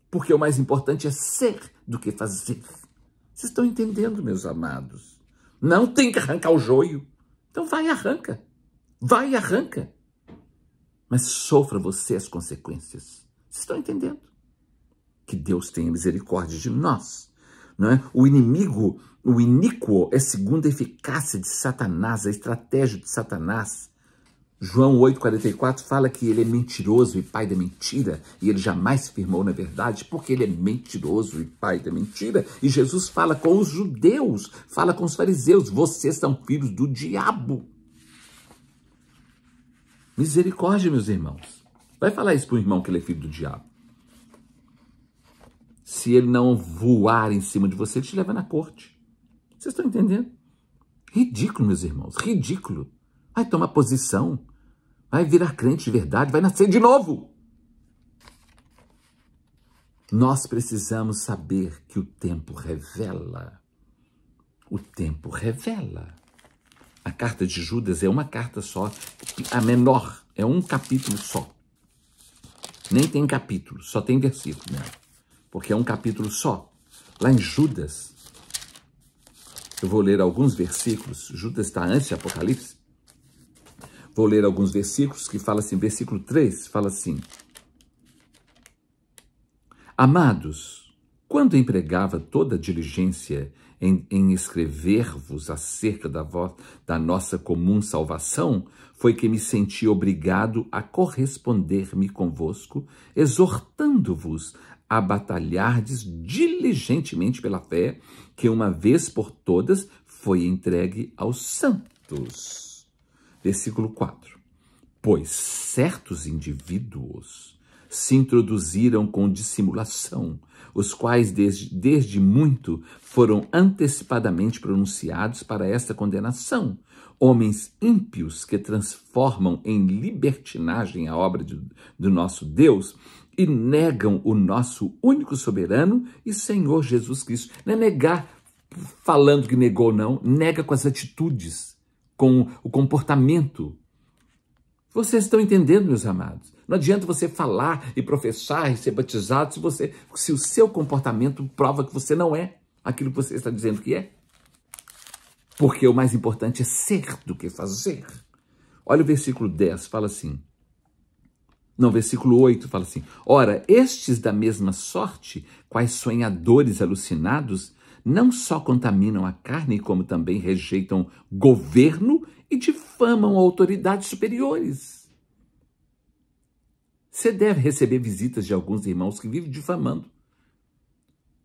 Porque o mais importante é ser do que fazer. Vocês estão entendendo, meus amados? Não tem que arrancar o joio. Então vai e arranca. Vai e arranca. Mas sofra você as consequências. Vocês estão entendendo? Que Deus tenha misericórdia de nós. Não é? O inimigo, o iníquo, é segundo a eficácia de Satanás, a estratégia de Satanás. João 8,44 fala que ele é mentiroso e pai da mentira, e ele jamais se firmou na verdade, porque ele é mentiroso e pai da mentira. E Jesus fala com os judeus, fala com os fariseus, vocês são filhos do diabo. Misericórdia, meus irmãos. Vai falar isso para o irmão que ele é filho do diabo. Se ele não voar em cima de você, ele te leva na corte. Vocês estão entendendo? Ridículo, meus irmãos, ridículo. Vai tomar posição, vai virar crente de verdade, vai nascer de novo. Nós precisamos saber que o tempo revela. O tempo revela. A carta de Judas é uma carta só, a menor, é um capítulo só. Nem tem capítulo, só tem versículo, né? Porque é um capítulo só. Lá em Judas, eu vou ler alguns versículos. Judas está antes de Apocalipse. Vou ler alguns versículos que fala assim, versículo 3, fala assim: Amados, quando empregava toda a diligência em escrever-vos acerca da nossa comum salvação, foi que me senti obrigado a corresponder-me convosco, exortando-vos a batalhardes diligentemente pela fé, que uma vez por todas foi entregue aos santos. Versículo 4. Pois certos indivíduos se introduziram com dissimulação, os quais desde muito foram antecipadamente pronunciados para esta condenação, homens ímpios que transformam em libertinagem a obra do nosso Deus e negam o nosso único soberano e Senhor Jesus Cristo. Não é negar falando que negou, não. Nega com as atitudes, com o comportamento. Vocês estão entendendo, meus amados? Não adianta você falar e professar e ser batizado se o seu comportamento prova que você não é aquilo que você está dizendo que é. Porque o mais importante é ser do que fazer. Olha o versículo 10, fala assim. Não, versículo 8 fala assim. Ora, estes da mesma sorte, quais sonhadores alucinados, não só contaminam a carne, como também rejeitam governo e difamam autoridades superiores. Você deve receber visitas de alguns irmãos que vivem difamando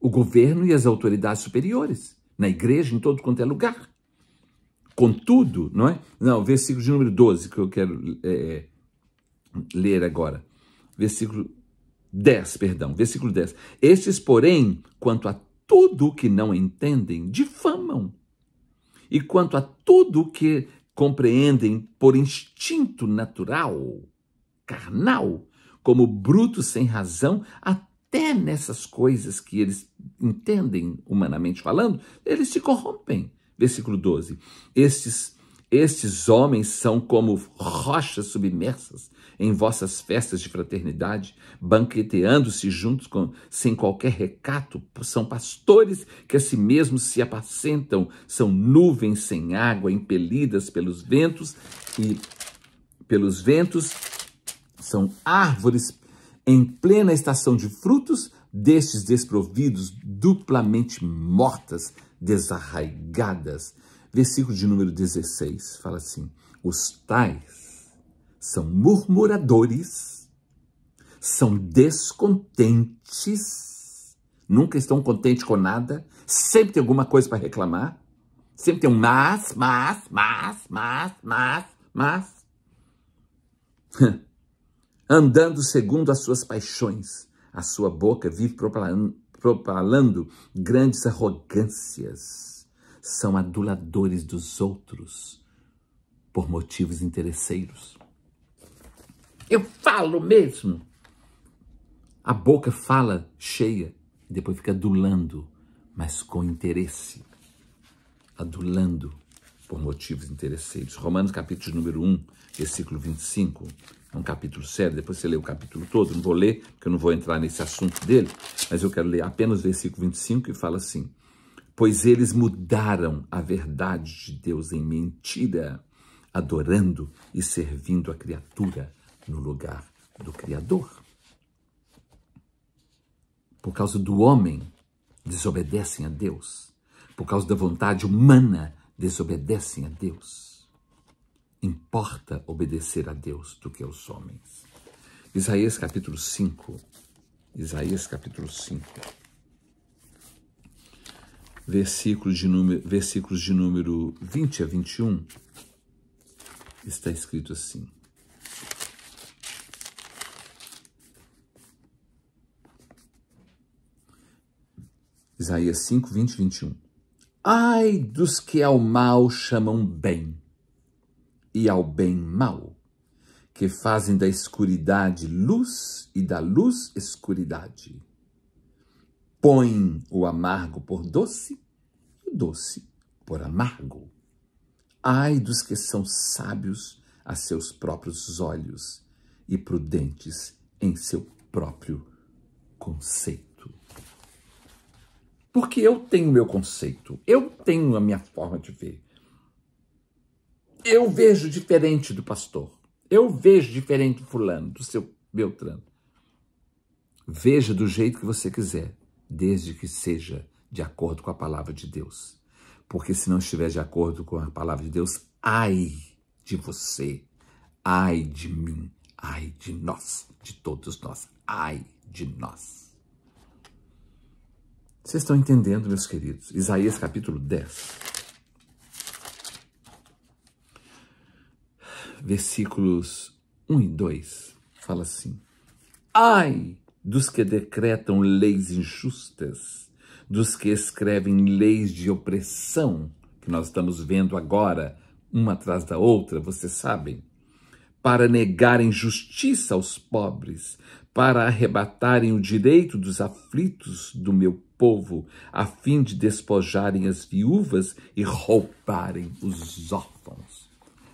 o governo e as autoridades superiores, na igreja, em todo quanto é lugar. Contudo, não é? Não, versículo de número 12, que eu quero ler agora. Versículo 10, perdão, versículo 10. Estes, porém, quanto a tudo o que não entendem, difamam. E quanto a tudo o que compreendem por instinto natural, carnal, como brutos sem razão, até nessas coisas que eles entendem humanamente falando, eles se corrompem. Versículo 12. Estes Estes homens são como rochas submersas em vossas festas de fraternidade, banqueteando-se juntos sem qualquer recato. São pastores que a si mesmos se apacentam, são nuvens sem água, impelidas pelos ventos, são árvores em plena estação de frutos, destes desprovidos, duplamente mortas, desarraigadas. Versículo de número 16 fala assim: os tais são murmuradores, são descontentes, nunca estão contentes com nada, sempre tem alguma coisa para reclamar, sempre tem um mas. Andando segundo as suas paixões, a sua boca vive propalando grandes arrogâncias. São aduladores dos outros por motivos interesseiros. Eu falo mesmo. A boca fala cheia e depois fica adulando, mas com interesse. Adulando por motivos interesseiros. Romanos capítulo número 1, versículo 25. É um capítulo sério, depois você lê o capítulo todo. Não vou ler, porque eu não vou entrar nesse assunto dele, mas eu quero ler apenas o versículo 25, que fala assim: pois eles mudaram a verdade de Deus em mentira, adorando e servindo a criatura no lugar do Criador. Por causa do homem, desobedecem a Deus. Por causa da vontade humana, desobedecem a Deus. Importa obedecer a Deus do que aos homens. Isaías capítulo 5. Isaías capítulo 5. Versículos de número 20 a 21, está escrito assim: Isaías 5, 20 e 21. Ai dos que ao mal chamam bem, e ao bem mal, que fazem da escuridade luz e da luz escuridade. Põem o amargo por doce e o doce por amargo. Ai dos que são sábios a seus próprios olhos e prudentes em seu próprio conceito. Porque eu tenho meu conceito, eu tenho a minha forma de ver. Eu vejo diferente do pastor, eu vejo diferente do fulano, do seu Beltrano. Veja do jeito que você quiser, desde que seja de acordo com a palavra de Deus. Porque se não estiver de acordo com a palavra de Deus, ai de você, ai de mim, ai de nós, de todos nós, ai de nós. Vocês estão entendendo, meus queridos? Isaías capítulo 10, versículos 1 e 2, fala assim: ai dos que decretam leis injustas, dos que escrevem leis de opressão, que nós estamos vendo agora, uma atrás da outra, vocês sabem, para negarem justiça aos pobres, para arrebatarem o direito dos aflitos do meu povo, a fim de despojarem as viúvas e roubarem os órfãos.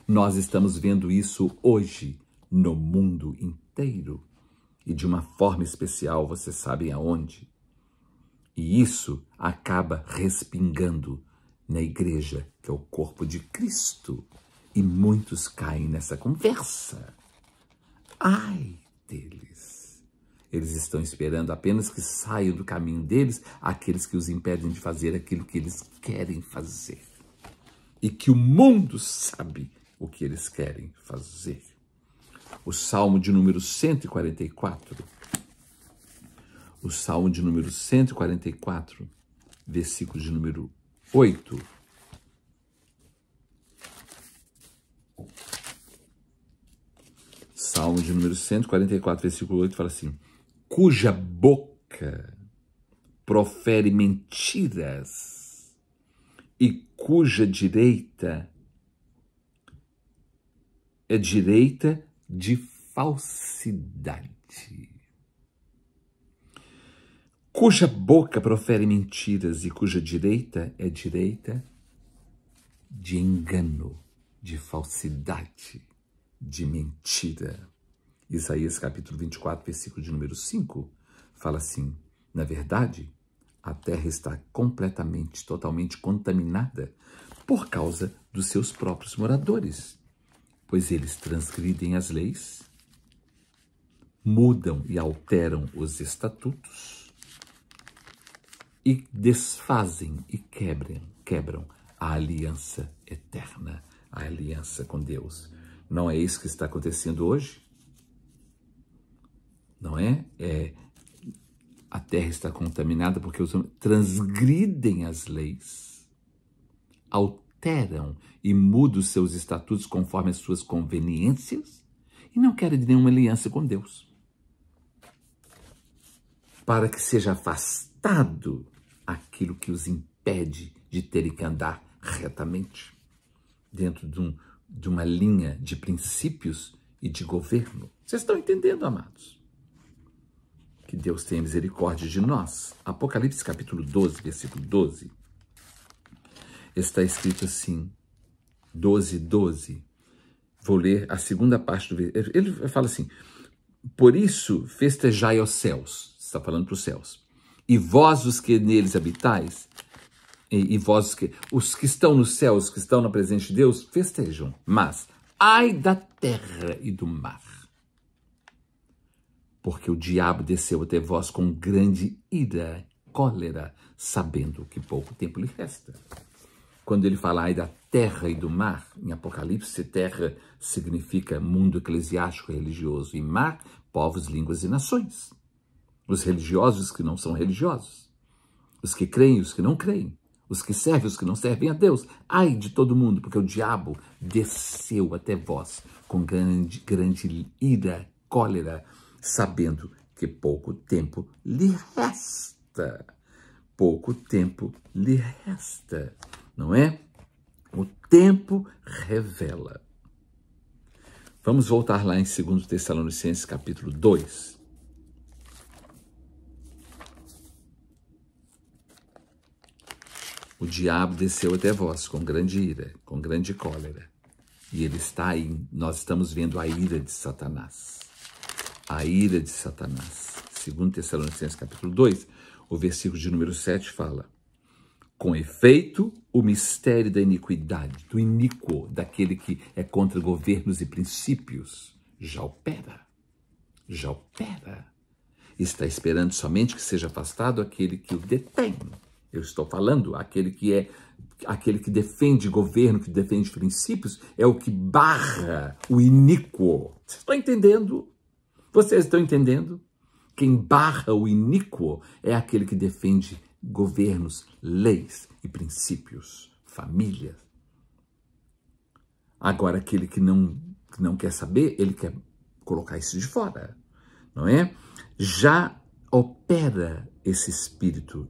Nós estamos vendo isso hoje no mundo inteiro. E de uma forma especial, vocês sabem aonde? E isso acaba respingando na igreja, que é o corpo de Cristo. E muitos caem nessa conversa. Ai deles! Eles estão esperando apenas que saiam do caminho deles aqueles que os impedem de fazer aquilo que eles querem fazer. E que o mundo sabe o que eles querem fazer. O Salmo de número 144, o Salmo de número 144, versículo de número 8. Salmo de número 144, versículo 8, fala assim: cuja boca profere mentiras e cuja direita é direita de falsidade. Cuja boca profere mentiras e cuja direita é direita de engano, de falsidade, de mentira. Isaías capítulo 24, versículo de número 5, fala assim: na verdade, a terra está completamente, totalmente contaminada por causa dos seus próprios moradores, pois eles transgridem as leis, mudam e alteram os estatutos e desfazem e quebram a aliança eterna, a aliança com Deus. Não é isso que está acontecendo hoje? Não é? A terra está contaminada porque os homens transgridem as leis, alteram e mudam os seus estatutos conforme as suas conveniências e não querem nenhuma aliança com Deus. Para que seja afastado aquilo que os impede de terem que andar retamente dentro de uma linha de princípios e de governo. Vocês estão entendendo, amados? Que Deus tenha misericórdia de nós. Apocalipse capítulo 12, versículo 12, está escrito assim, 12. Vou ler a segunda parte do versículo. Ele fala assim: por isso festejai aos céus, está falando para os céus, e vós os que neles habitais, e vós os que estão nos céus, que estão na presença de Deus, festejam, mas ai da terra e do mar, porque o diabo desceu até vós com grande ira, cólera, sabendo que pouco tempo lhe resta. Quando ele fala ai da terra e do mar, em Apocalipse, terra significa mundo eclesiástico religioso, e mar, povos, línguas e nações. Os religiosos, os que não são religiosos, os que creem, os que não creem, os que servem, os que não servem a Deus. Ai de todo mundo, porque o diabo desceu até vós com grande ira, cólera, sabendo que pouco tempo lhe resta. Pouco tempo lhe resta, não é? O tempo revela. Vamos voltar lá em 2 Tessalonicenses capítulo 2. O diabo desceu até vós com grande ira, com grande cólera. E ele está aí, nós estamos vendo a ira de Satanás. A ira de Satanás. 2 Tessalonicenses capítulo 2, o versículo de número 7 fala: com efeito, o mistério da iniquidade, do iníquo, daquele que é contra governos e princípios, já opera. Está esperando somente que seja afastado aquele que o detém. Eu estou falando, aquele que defende governo, que defende princípios, é o que barra o iníquo. Vocês estão entendendo? Vocês estão entendendo? Quem barra o iníquo é aquele que defende governos, leis e princípios, famílias. Agora, aquele que não quer saber, ele quer colocar isso de fora, não é? Já opera esse espírito,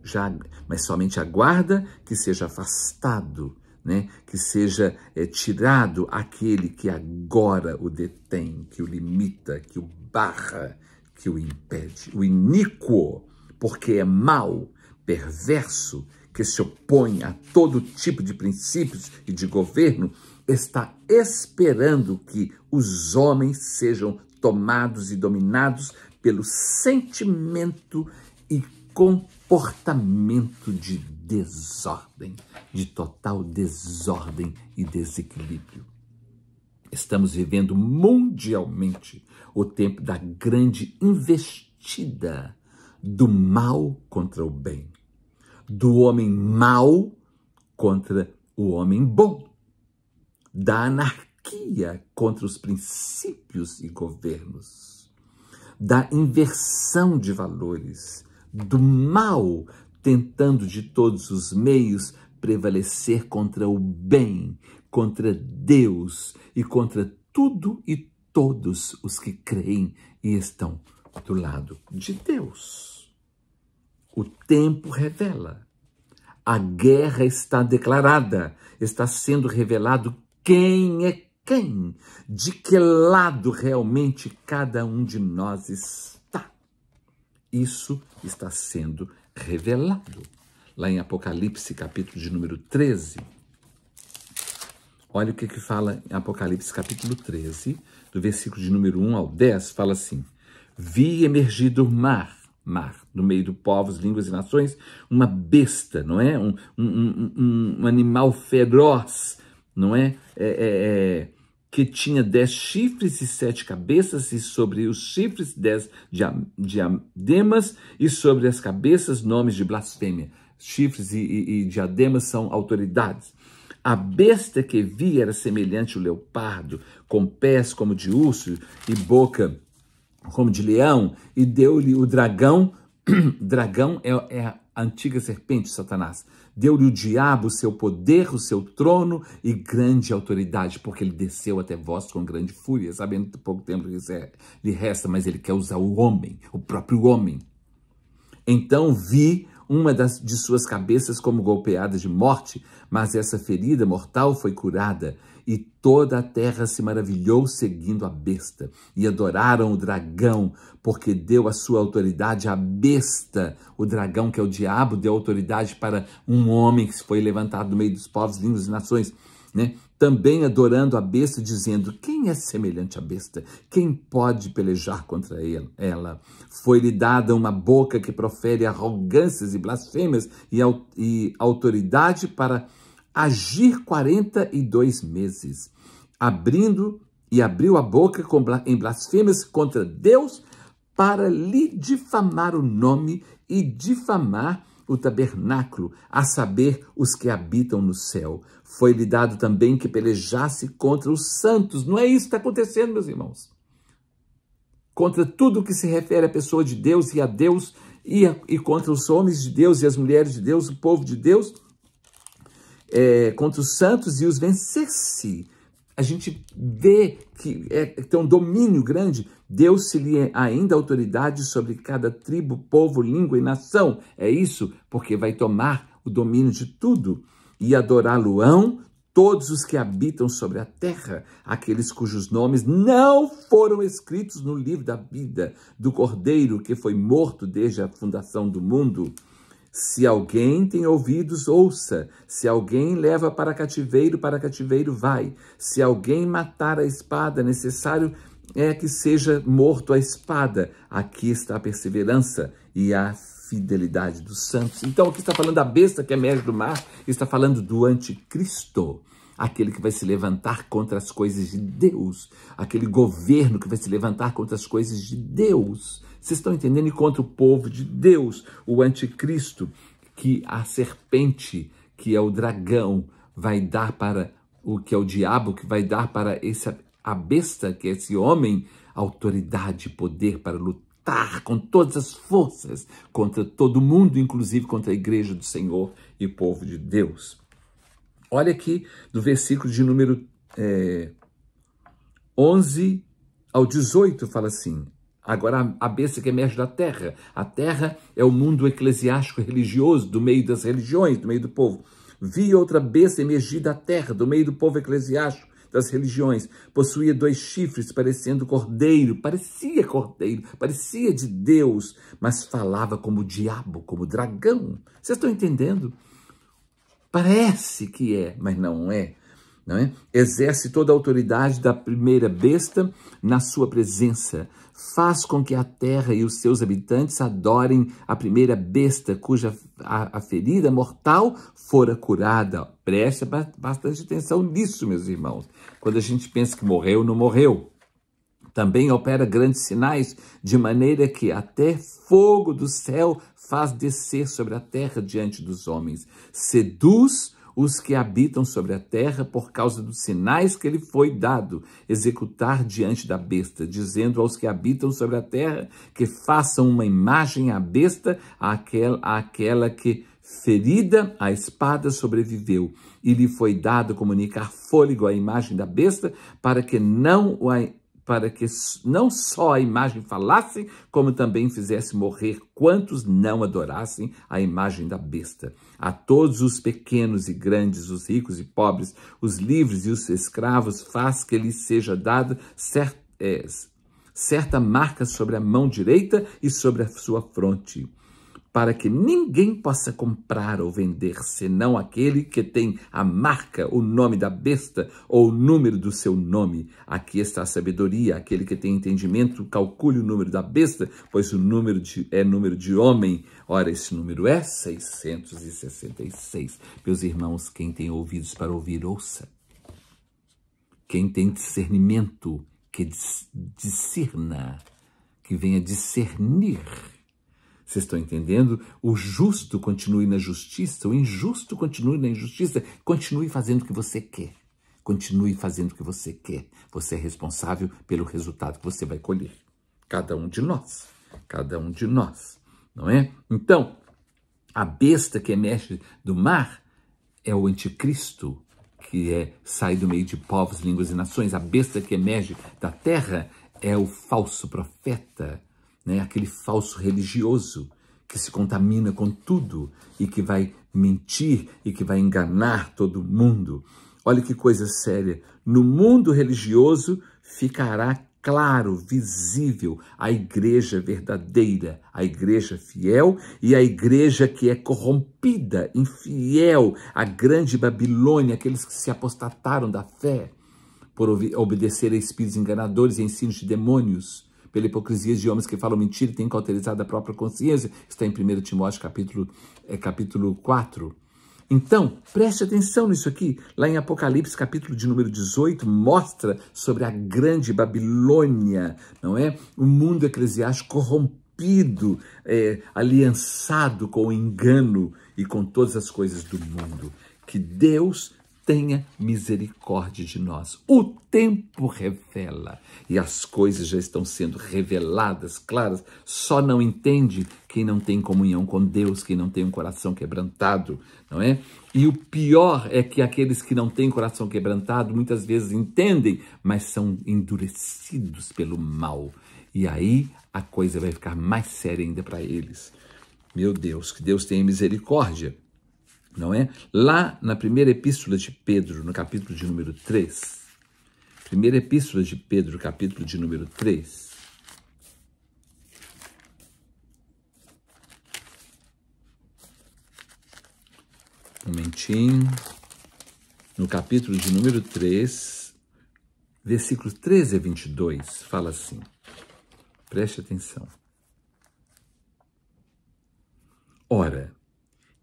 mas somente aguarda que seja afastado, né? Que seja tirado aquele que agora o detém, que o limita, que o barra, que o impede. O iníquo, porque é mau, perverso, que se opõe a todo tipo de princípios e de governo, está esperando que os homens sejam tomados e dominados pelo sentimento e comportamento de desordem, de total desordem e desequilíbrio. Estamos vivendo mundialmente o tempo da grande investida do mal contra o bem, do homem mau contra o homem bom, da anarquia contra os princípios e governos, da inversão de valores, do mal tentando de todos os meios prevalecer contra o bem, contra Deus e contra tudo e todos os que creem e estão do lado de Deus. O tempo revela. A guerra está declarada, está sendo revelado quem é quem, de que lado realmente cada um de nós está. Isso está sendo revelado. Lá em Apocalipse, capítulo de número 13, Olha o que fala em Apocalipse capítulo 13, do versículo de número 1 ao 10, fala assim: vi emergir do mar, no meio de povos, línguas e nações, uma besta, não é? Um animal feroz, não é? Que tinha 10 chifres e 7 cabeças, e sobre os chifres 10 diademas, e sobre as cabeças nomes de blasfêmia. Chifres e diademas são autoridades. A besta que vi era semelhante ao leopardo, com pés como de urso e boca como de leão, e deu-lhe o dragão. Dragão é a antiga serpente, Satanás. Deu-lhe o diabo o seu poder, o seu trono e grande autoridade, porque ele desceu até vós com grande fúria, sabendo que pouco tempo lhe resta, mas ele quer usar o homem, o próprio homem. Então vi uma de suas cabeças como golpeada de morte, mas essa ferida mortal foi curada, e toda a terra se maravilhou seguindo a besta, e adoraram o dragão, porque deu a sua autoridade à besta. O dragão, que é o diabo, deu autoridade para um homem que foi levantado no meio dos povos, línguas e nações, né? Também adorando a besta, dizendo: quem é semelhante à besta? Quem pode pelejar contra ela? Foi-lhe dada uma boca que profere arrogâncias e blasfêmias, e autoridade para agir 42 meses, abriu a boca em blasfêmias contra Deus, para lhe difamar o nome e difamar o tabernáculo, a saber, os que habitam no céu. Foi-lhe dado também que pelejasse contra os santos. Não é isso que está acontecendo, meus irmãos? Contra tudo que se refere à pessoa de Deus e a Deus, e contra os homens de Deus e as mulheres de Deus, o povo de Deus, contra os santos, e os vencesse. A gente vê que tem um domínio grande. Deu-se-lhe ainda autoridade sobre cada tribo, povo, língua e nação. É isso, porque vai tomar o domínio de tudo. E adorá-lo-ão todos os que habitam sobre a terra, aqueles cujos nomes não foram escritos no livro da vida do Cordeiro, que foi morto desde a fundação do mundo. Se alguém tem ouvidos, ouça. Se alguém leva para cativeiro vai. Se alguém matar a espada, necessário é que seja morto a espada. Aqui está a perseverança e a fidelidade dos santos. Então, aqui está falando da besta que emerge do mar, está falando do anticristo, aquele que vai se levantar contra as coisas de Deus, aquele governo que vai se levantar contra as coisas de Deus. Vocês estão entendendo? E contra o povo de Deus, o anticristo, que a serpente, que é o dragão, vai dar para o que é o diabo, que vai dar para a besta, que é esse homem, autoridade e poder para lutar com todas as forças contra todo mundo, inclusive contra a igreja do Senhor e o povo de Deus. Olha aqui do versículo de número 11 ao 18, fala assim: agora a besta que emerge da terra. A terra é o mundo eclesiástico religioso, do meio das religiões, do meio do povo. Vi outra besta emergir da terra, do meio do povo eclesiástico, das religiões. Possuía 2 chifres, parecia cordeiro, parecia de Deus, mas falava como o diabo, como o dragão. Vocês estão entendendo? Parece que é, mas não é. Não é? Exerce toda a autoridade da primeira besta na sua presença. Faz com que a terra e os seus habitantes adorem a primeira besta, cuja a ferida mortal fora curada. Preste bastante atenção nisso, meus irmãos. Quando a gente pensa que morreu, não morreu. Também opera grandes sinais, de maneira que até fogo do céu faz descer sobre a terra diante dos homens. Seduz os que habitam sobre a terra por causa dos sinais que lhe foi dado executar diante da besta, dizendo aos que habitam sobre a terra que façam uma imagem à besta, àquela que, ferida a espada, sobreviveu. E lhe foi dado comunicar fôlego à imagem da besta, para que não só a imagem falasse, como também fizesse morrer quantos não adorassem a imagem da besta. A todos os pequenos e grandes, os ricos e pobres, os livres e os escravos, faz que lhes seja dada certa marca sobre a mão direita e sobre a sua fronte, para que ninguém possa comprar ou vender, senão aquele que tem a marca, o nome da besta ou o número do seu nome. Aqui está a sabedoria, aquele que tem entendimento, calcule o número da besta, pois o número é número de homem. Ora, esse número é 666. Meus irmãos, quem tem ouvidos para ouvir, ouça. Quem tem discernimento, que discerna, que venha discernir. Vocês estão entendendo? O justo continue na justiça, o injusto continue na injustiça. Continue fazendo o que você quer. Continue fazendo o que você quer. Você é responsável pelo resultado que você vai colher. Cada um de nós. Cada um de nós. Não é? Então, a besta que emerge do mar é o anticristo, que sai do meio de povos, línguas e nações. A besta que emerge da terra é o falso profeta, né? Aquele falso religioso que se contamina com tudo e que vai mentir e que vai enganar todo mundo. Olha que coisa séria. No mundo religioso ficará claro, visível, a igreja verdadeira, a igreja fiel e a igreja que é corrompida, infiel, a grande Babilônia, aqueles que se apostataram da fé por obedecer a espíritos enganadores e ensinos de demônios, pela hipocrisia de homens que falam mentira e têm cauterizado a própria consciência. Está em 1 Timóteo capítulo 4. Então, preste atenção nisso aqui. Lá em Apocalipse, capítulo de número 18, mostra sobre a grande Babilônia, não é? O mundo eclesiástico corrompido, aliançado com o engano e com todas as coisas do mundo. Que Deus tenha misericórdia de nós. O tempo revela e as coisas já estão sendo reveladas, claras. Só não entende quem não tem comunhão com Deus, quem não tem um coração quebrantado, não é? E o pior é que aqueles que não têm coração quebrantado muitas vezes entendem, mas são endurecidos pelo mal. E aí a coisa vai ficar mais séria ainda para eles. Meu Deus, que Deus tenha misericórdia. Não é? Lá na primeira epístola de Pedro, no capítulo de número 3, primeira epístola de Pedro, capítulo de número 3, um momentinho, no capítulo de número 3, versículos 13 a 22, fala assim, preste atenção. Ora,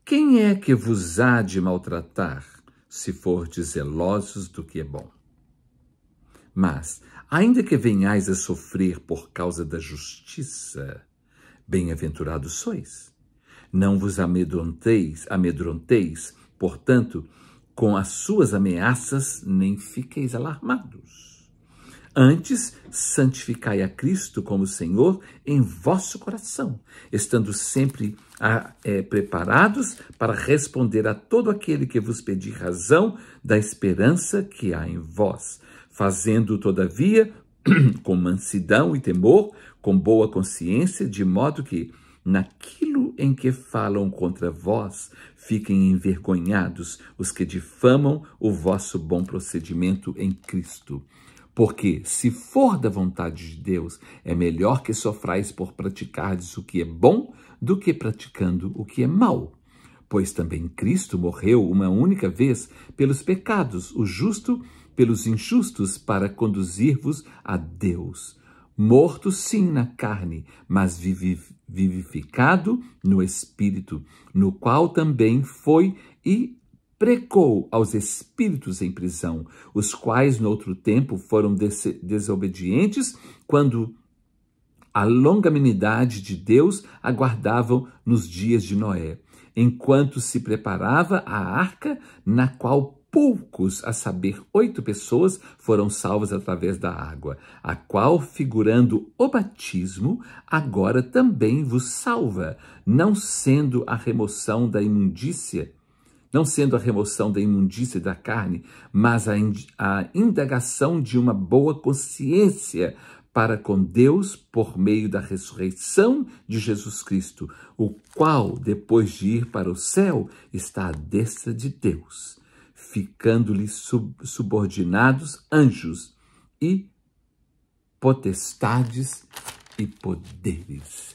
quem é que vos há de maltratar, se fordes zelosos do que é bom? Mas, ainda que venhais a sofrer por causa da justiça, bem-aventurados sois. Não vos amedronteis, portanto, com as suas ameaças, nem fiqueis alarmados. Antes, santificai a Cristo como Senhor em vosso coração, estando sempre preparados para responder a todo aquele que vos pedir razão da esperança que há em vós, fazendo, todavia, com mansidão e temor, com boa consciência, de modo que, naquilo em que falam contra vós, fiquem envergonhados os que difamam o vosso bom procedimento em Cristo. Porque, se for da vontade de Deus, é melhor que sofrais por praticardes o que é bom do que praticando o que é mal. Pois também Cristo morreu uma única vez pelos pecados, o justo pelos injustos, para conduzir-vos a Deus. Morto sim na carne, mas vivificado no Espírito, no qual também foi e precou aos espíritos em prisão, os quais no outro tempo foram desobedientes, quando a longanimidade de Deus aguardavam nos dias de Noé, enquanto se preparava a arca, na qual poucos, a saber, 8 pessoas, foram salvas através da água, a qual, figurando o batismo, agora também vos salva, não sendo a remoção da imundícia da carne, mas a indagação de uma boa consciência para com Deus por meio da ressurreição de Jesus Cristo, o qual, depois de ir para o céu, está à destra de Deus, ficando-lhe subordinados anjos e potestades e poderes.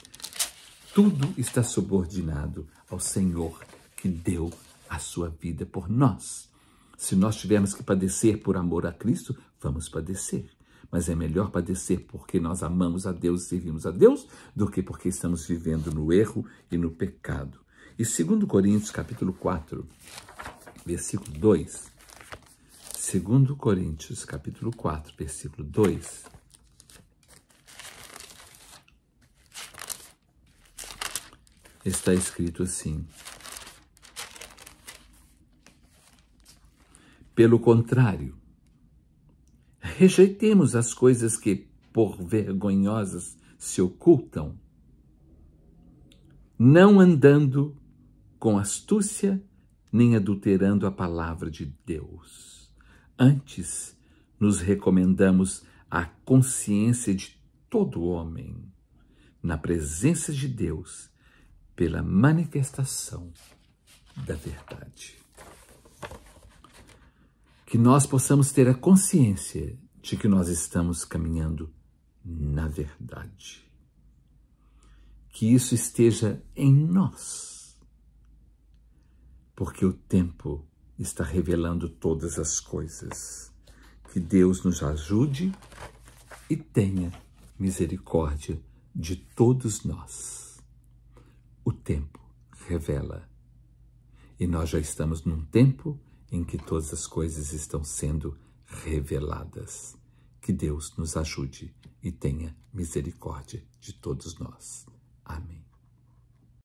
tudo está subordinado ao Senhor que deu a sua vida por nós. Se nós tivermos que padecer por amor a Cristo, vamos padecer. Mas é melhor padecer porque nós amamos a Deus e servimos a Deus do que porque estamos vivendo no erro e no pecado. E 2 Coríntios, capítulo 4, versículo 2. 2 Coríntios, capítulo 4, versículo 2. Está escrito assim: pelo contrário, rejeitemos as coisas que, por vergonhosas, se ocultam, não andando com astúcia, nem adulterando a palavra de Deus. Antes, nos recomendamos à consciência de todo homem, na presença de Deus, pela manifestação da verdade. Que nós possamos ter a consciência de que nós estamos caminhando na verdade. Que isso esteja em nós, porque o tempo está revelando todas as coisas. Que Deus nos ajude e tenha misericórdia de todos nós. O tempo revela, e nós já estamos num tempo em que todas as coisas estão sendo reveladas. Que Deus nos ajude e tenha misericórdia de todos nós. Amém.